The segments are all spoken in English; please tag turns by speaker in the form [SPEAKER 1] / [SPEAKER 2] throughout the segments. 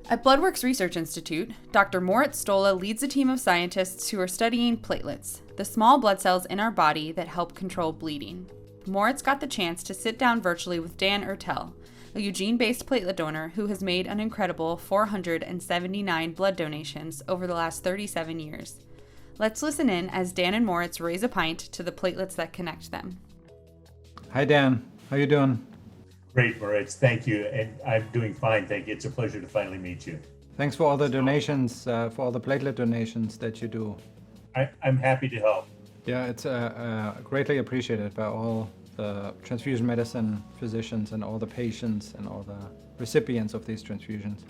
[SPEAKER 1] At Bloodworks Research Institute, Dr. Moritz Stola leads a team of scientists who are studying platelets, the small blood cells in our body that help control bleeding. Moritz got the chance to sit down virtually with Dan Ertel, a Eugene-based platelet donor who has made an incredible 479 blood donations over the last 37 years. Let's listen in as Dan and Moritz raise a pint to the platelets that connect them.
[SPEAKER 2] Hi Dan, how you doing?
[SPEAKER 3] Great, Moritz. Thank you. And I'm doing fine, thank you. It's a pleasure to finally meet you.
[SPEAKER 2] Thanks for all the donations, for all the platelet donations that you do.
[SPEAKER 3] I'm happy to help.
[SPEAKER 2] Yeah, it's greatly appreciated by all the transfusion medicine physicians and all the patients and all the recipients of these transfusions.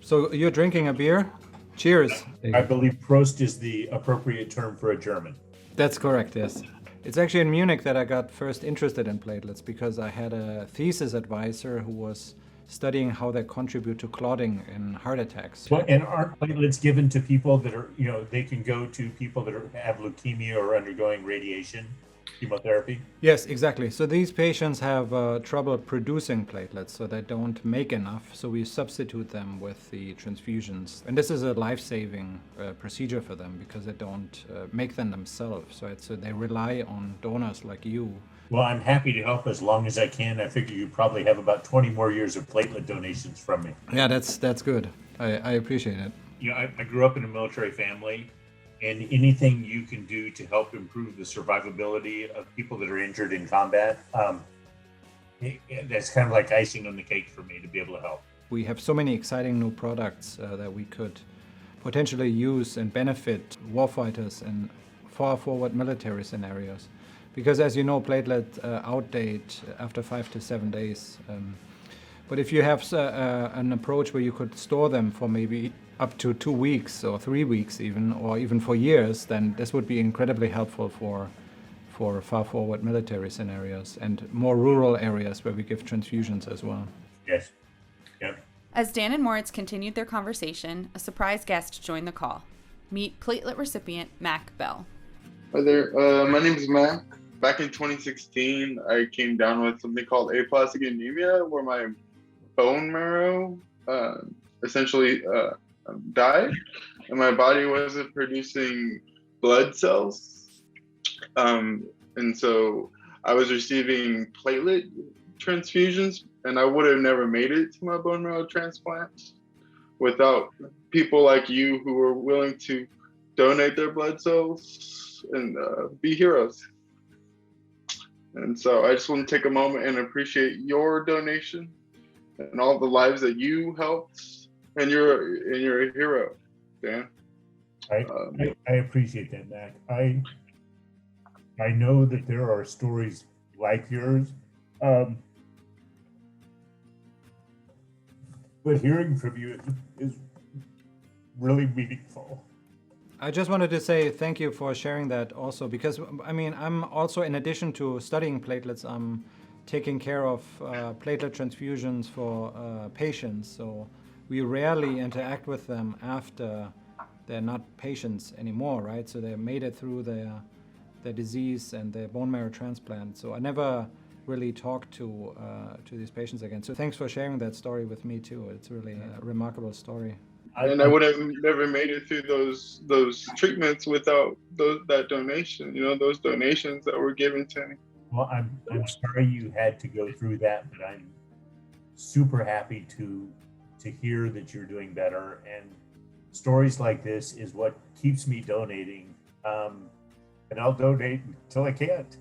[SPEAKER 2] So you're drinking a beer? Cheers.
[SPEAKER 3] I believe Prost is the appropriate term for a German.
[SPEAKER 2] That's correct, yes. It's actually in Munich that I got first interested in platelets because I had a thesis advisor who was studying how they contribute to clotting in heart attacks.
[SPEAKER 3] Well, and aren't platelets given to people that are, they can go to people that have leukemia or undergoing radiation, chemotherapy?
[SPEAKER 2] Yes, exactly. So these patients have trouble producing platelets, so they don't make enough. So we substitute them with the transfusions. And this is a life-saving procedure for them because they don't make them themselves. So they rely on donors like you.
[SPEAKER 3] Well, I'm happy to help as long as I can. I figure you probably have about 20 more years of platelet donations from me.
[SPEAKER 2] Yeah, that's good. I appreciate it.
[SPEAKER 3] I grew up in a military family. And anything you can do to help improve the survivability of people that are injured in combat, that's kind of like icing on the cake for me to be able to help.
[SPEAKER 2] We have so many exciting new products that we could potentially use and benefit warfighters in far forward military scenarios. Because as you know, platelets outdate after 5 to 7 days. But if you have an approach where you could store them for maybe up to 2 weeks or 3 weeks even, or even for years, then this would be incredibly helpful for far forward military scenarios and more rural areas where we give transfusions as well.
[SPEAKER 3] Yes. Yep.
[SPEAKER 1] As Dan and Moritz continued their conversation, a surprise guest joined the call. Meet platelet recipient Mac Bell.
[SPEAKER 4] Hi there, my name is Mac. Back in 2016, I came down with something called aplastic anemia, where my bone marrow essentially died, and my body wasn't producing blood cells. And so I was receiving platelet transfusions, and I would have never made it to my bone marrow transplant without people like you who were willing to donate their blood cells and be heroes. And so I just want to take a moment and appreciate your donation and all the lives that you helped. And you're a hero, Dan.
[SPEAKER 3] I appreciate that, Mac. I know that there are stories like yours, but hearing from you is really meaningful.
[SPEAKER 2] I just wanted to say thank you for sharing that also, because I'm also, in addition to studying platelets, I'm taking care of platelet transfusions for patients. So we rarely interact with them after they're not patients anymore, right? So they made it through their disease and their bone marrow transplant. So I never really talked to these patients again. So thanks for sharing that story with me too. It's really a remarkable story.
[SPEAKER 4] And I would have never made it through those treatments without that donation. Those donations that were given to me.
[SPEAKER 3] Well, I'm sorry you had to go through that, but I'm super happy to hear that you're doing better. And stories like this is what keeps me donating. And I'll donate until I can't.